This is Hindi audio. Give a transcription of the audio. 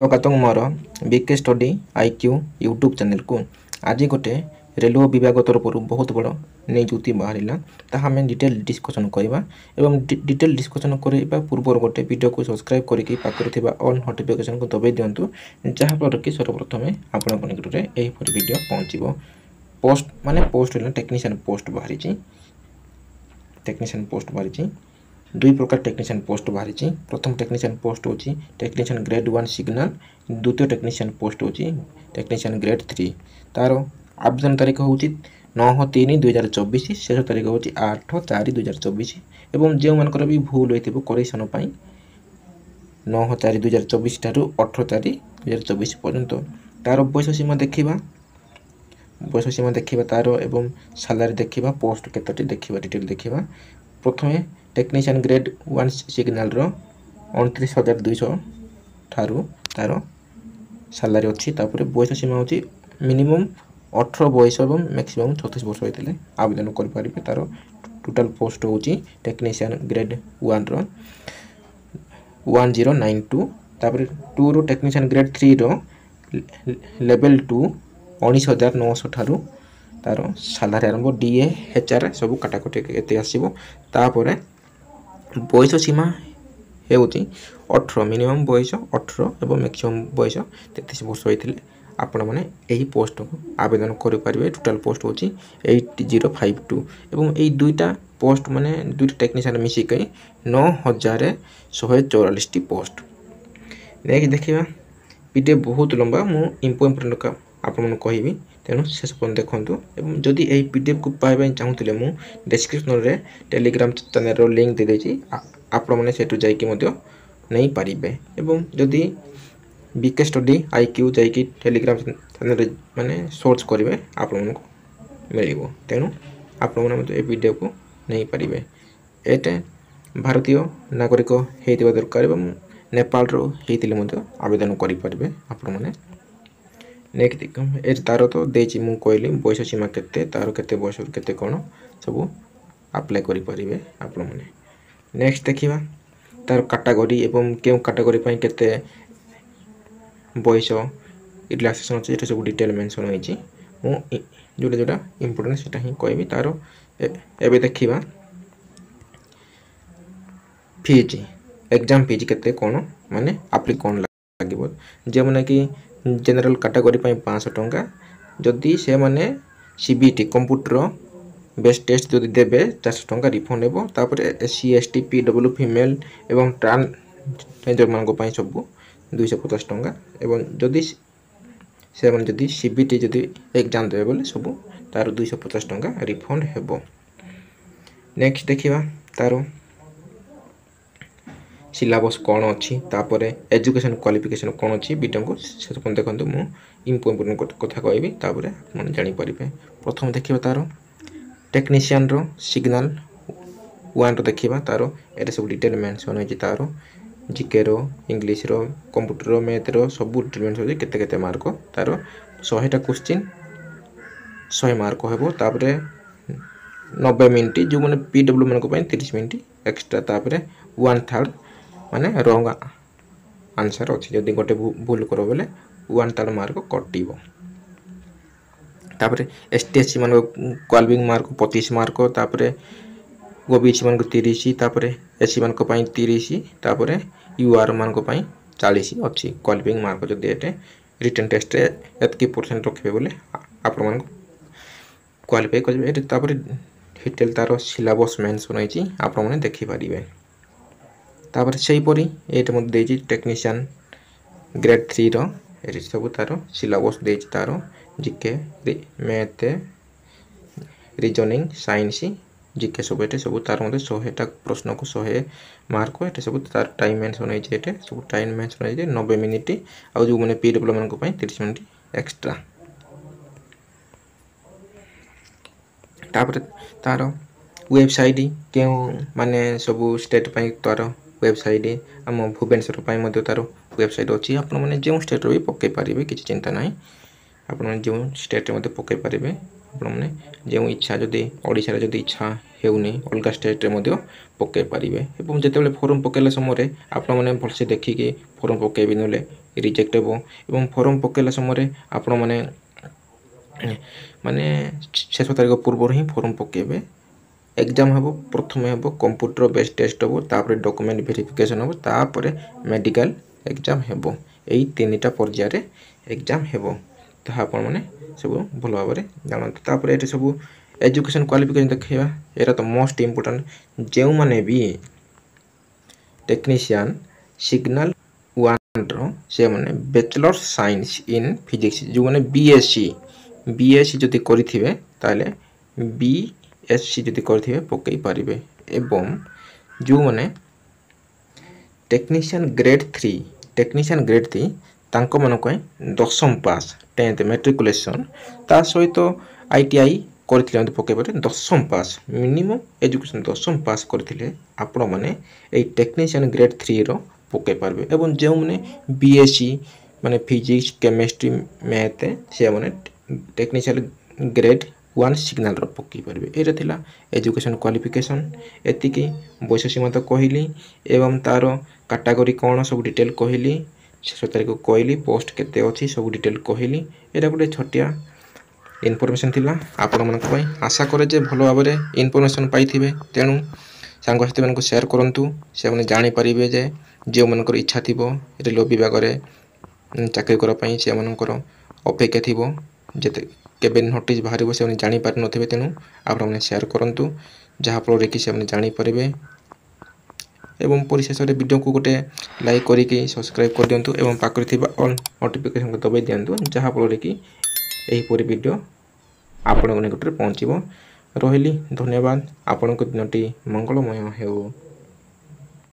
स्वागत मोर BK study IQ YouTube channel को। आज गोटे रेलवे विभाग तरफ बहुत बड़ नियुक्ति बाहर ताहा आम डिटेल डिस्कसन करवा एवं डिटेल डिस्कसन करने पूर्व गोटे वीडियो को सब्सक्राइब करके पाखर ऑल नोटिफिकेशन को दबाई दिंतु जहाँफल कि सर्वप्रथम आपण निकट में यहीपरि वीडियो पहुँचो। पोस्ट माने पोस्ट टेक्नीशियन पोस्ट बाहरी टेक्नीशियन पोस्ट बाहरी दुई प्रकार टेक्नीशियन पोस्ट बाहरी। प्रथम टेक्नीशियन पोस्ट होची टेक्नीशियन ग्रेड 1 सिग्नल, द्वितीय टेक्नीशियन पोस्ट होची टेक्नीशियन ग्रेड 3। तार आवेदन तारीख होची 9/3/2024, शेष तारीख होची 8/4/2024 एवं जो मानकर भी भूल होइथिबो करेक्शन पई 9/4/2024 ठारू 8/4/2024 पर्यंत। तार बयस सीमा देखिबा तार एवं सैलरी देखिबा पोस्ट केतटी देखिबा डिटेल देखिबा। प्रथमे टेक्नीशियन ग्रेड 1 सिग्नल रो 29,200 ठारू तार सैलरी अच्छी। तापर बयस सीमा होची मिनिमम 18 बयस और मैक्सिमम 36 वर्ष होइतिले आवेदन कर पारिबे। तार टोटल पोस्ट होची टेक्नीशियन ग्रेड 1 रो 1092। तापर 2 रो टेक्नीशियन ग्रेड 3 रो लेवल 2 19,900 ठारू तार सैलरी आरंभ डीए एचआर सब काटाकटी एते आसीबो। तापर बयस सीमा हेउची 18 मिनिमम बयस 18 एवं मैक्सिमम बयस 33 वर्ष होइतिले आपण माने एही पोस्ट को आवेदन करि परिबे। टोटल पोस्ट होची 8052 एवं एही दुईटा पोस्ट माने दुईटा टेक्नीशियन मिसी कई 9144 टी पोस्ट। नेक्स्ट देखिबा वीडियो बहुत लंबा मु इंपोर्टेंट का आपन कहबी तेणु शेष पर्यंत देखु। एवं जदि यही पीडीएफ को पाइबा चाहूले मु डिस्क्रिप्शन रे टेलीग्राम चैनल रो लिंक दे देछि आपण माने सेटु जाई कि मध्य नहीं पारिबे। एवं जदि बीके स्टडी आईक्यू जाई कि टेलीग्राम चैनल रे माने सर्च करिवे आपण को मिलिबो। तेणु आपण माने मते ए वीडियो को नहीं पारिबे। एटे भारतीय नागरिक हेतिबा दरकार एवं नेपाल रो हेतिले मते आवेदन करि पारिबे आपण माने। नेक्स्ट ए तार तो देछि मु कहली बयस सीमा केते तार केते बयस केते कोन सब अप्लाई करि परिबे आपण माने। नेक्स्ट देखिबा तार कैटेगरी एवं केउ कैटेगरी पई केते बयस रिलैक्सेशन अछि एटा सब डिटेल मेंशन होइछि। मु जोटा इंपोर्टेंट सेटा ही कहबी। तार एबे देखिबा फीज एग्जाम फीज केते कोन माने अप्लाई कोन लागिबो। जे माने कि जनरल कैटेगरी पई 500 टंका जदि से माने सीबीटी कंप्यूटर बेस्ट टेस्ट जदि देबे 400 टंका रिफंड हेबो। तापर एससी एसटी पीडब्ल्यू फीमेल एवं ट्रांसजेंडर मान को पई सब 250 टंका एवं जदि से माने जदि सीबीटी जदि एग्जाम देबे बोले सब तार 250 टंका रिफंड हेबो। नेक्स्ट देखिबा तार सिलेबस कौन अच्छी तापर एजुकेशन क्वालिफिकेशन कौन अच्छी वीडियो को शेष पर्यंत देखो। मु इंपोर्टेंट कथा कहबी तापर मन जानि परिबे। प्रथम देखिबा तार टेक्नीशियन रो सिग्नल 1 रो देखिबा तार एटा सब डिटेल मेंशन होई तार जीके रो इंग्लिश रो कंप्यूटर रो मैथ रो सब डिटेल मेंशन होई केते केते मार्क तार 100 टा क्वेश्चन 100 मार्क हेबो। तापर 90 मिनिट जो माने पीडब्ल्यू मान को पई 30 मिनिट एक्स्ट्रा। तापर 1/3 माने रॉन्ग आंसर अछि जदि गोटे भूल करो बोले 1/3 मार्क कटिबो। तापर एसटीएससी मान क्वालिफाइंग मार्क 25 मार्क। तापर ओबीसी मान को 30। तापर एससी मान को पई 30। तापर यूआर मान को पई 40 अछि क्वालिफाइंग मार्क। जदि एटे रिटन टेस्ट रे एतकी परसेंट रखबे बोले आपण मान क्वालिफाई करबे। एटे तापर डिटेल तार सिलेबस मेंशन होइछि आपण माने देखि परिबे। तापर सेही परी एटे मते देछि टेक्नीशियन ग्रेड 3 रो एटे सब तार सिलेबस देछि तार GK math reasoning science GK सब एटे सब तार मते 100 टा प्रश्न को 100 मार्क एटे सब तार टाइम मेंशन होइछि। एटे सब टाइम मेंशन होइछि 90 मिनिट आ जो माने पीडब्ल्यू मान को पई 30 मिनिट एक्स्ट्रा। तापर तार वेबसाइट के माने सब स्टेट पई तार वेबसाइट आम भुवनेश्वर पई मध्य तार वेबसाइट अछि। आपण माने जे स्टेट रो भी पके पारिबे किछि चिंता नाही। आपण माने जे स्टेट रे मध्य पके पारिबे। आपण माने जे इच्छा जदि ओडिसा रे जदि इच्छा हेउनी अलगा स्टेट रे मध्य पके पारिबे। एवं जेतेबेले फॉर्म पकेले समय रे आपण माने भलसे देखि के फॉर्म पकेबे नले रिजेक्ट हेबो एवं फॉर्म पकेला समय आपण माने माने 6 तारिख पूर्व ही फॉर्म पकेबे एग्जाम हेबो प्रथम हेबो कंप्यूटर बेस्ड टेस्ट हेबो तापर डॉक्यूमेंट वेरिफिकेशन हेबो तापर मेडिकल एग्जाम हेबो एई तीनटा पर्याय रे एग्जाम हेबो ता आपण माने सब भल भाव में जानते तापर ये सब एजुकेशन क्वालिफिकेशन देखा एरा तो मोस्ट इम्पोर्टेंट जो मैंने भी टेक्नीशियन सिग्नल वन रो से माने बैचलर साइंस इन फिजिक्स जो मैंने बीएससी जदि करिथिबे ताले बीएससी जदि करिथिबे पकई पारिबे एवं जो मैंने टेक्नीशियन ग्रेड 3 तांको मन को 10th पास 10th मेट्रिकुलेशन ता सहित आईटीआई करथिले पकई पारे 10th पास मिनिमम एजुकेशन 10th पास करथिले आपण माने ए टेक्नीशियन ग्रेड 3 रो पकई पारबे एवं जे माने बीएससी माने फिजिक्स केमिस्ट्री मैथ से माने टेक्नीशियन ग्रेड 1 सिग्नल रो पकई पारबे एरा थिला एजुकेशन क्वालिफिकेशन एतिकी बयस सीमा तो कहली एवं तार कैटेगरी कौन सब डिटेल कहली 6 तारिख कहली पोस्ट केते अछि सब डिटेल कहली एटा गोटे छोटिया इनफॉरमेशन थिला आपण मनक पई आशा करे जे भलो भाबरे इनफॉरमेशन पाइथिबे तेनु सांग साथी मानक शेयर करंतु से माने जानि परिबे जे जे मनकर इच्छा थिबो रेलवे विभाग रे चाकरी करा पई से मनकर अपेक्षा थिबो जेते केबे नोटिस बाहरिबो से माने जानि पार नथिबे तेनु आपण माने शेयर करंतु जहा फल रे कि से माने जानि परिबे एवं परिशेष वीडियो को गोटे लाइक करके सब्सक्राइब कर दिंतु एवं पाखरे थिबा ऑल नोटिफिकेशन को दबाई दिंतु जहा फल कि एहीपरि वीडियो आपण निकट पहुँचब रही धन्यवाद आपण दिनटी मंगलमय हेउ।